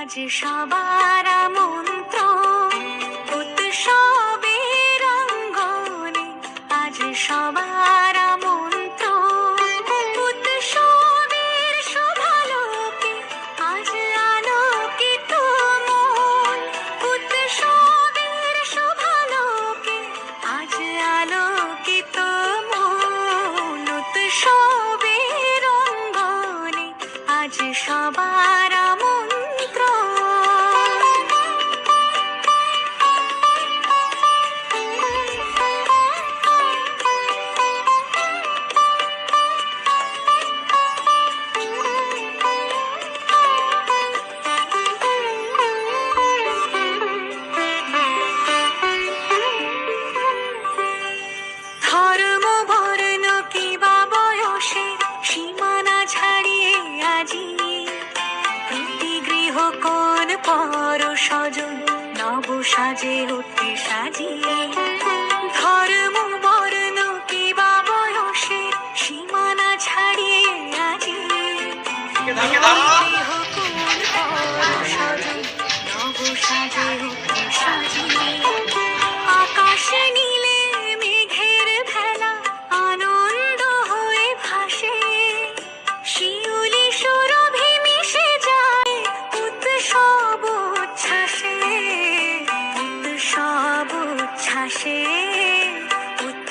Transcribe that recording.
আজ সবার আমন্ত্রণ উৎসবের অঙ্গনে, আজ সবার আমন্ত্রণ উৎসবের শোভালোকে, আজ আলোকিত মন উৎসবের শোভালোকে, আজ আলোকিত মন উৎসবের অঙ্গনে, আজ সবার ধর্ম বর্ণ কিবা বয়সের সীমানা ছাড়িয়ে আজি প্রতি গৃহ কোণ পর স্বজন নব সাজে ওঠে সাজিয়ে। ধর্ম বর্ণ কিবা বয়সের সীমানা ছাড়িয়ে আজি গৃহ কোণ পর স্বজন নব সাজে ওঠে সাজিয়ে। আকাশে নীলে মেঘের ভেলা আনন্দ হয়ে ভাসে, শিউলি সুরভি মিশে যায় উৎসব উচ্ছ্বাসে, উৎসব উচ্ছ্বাসে।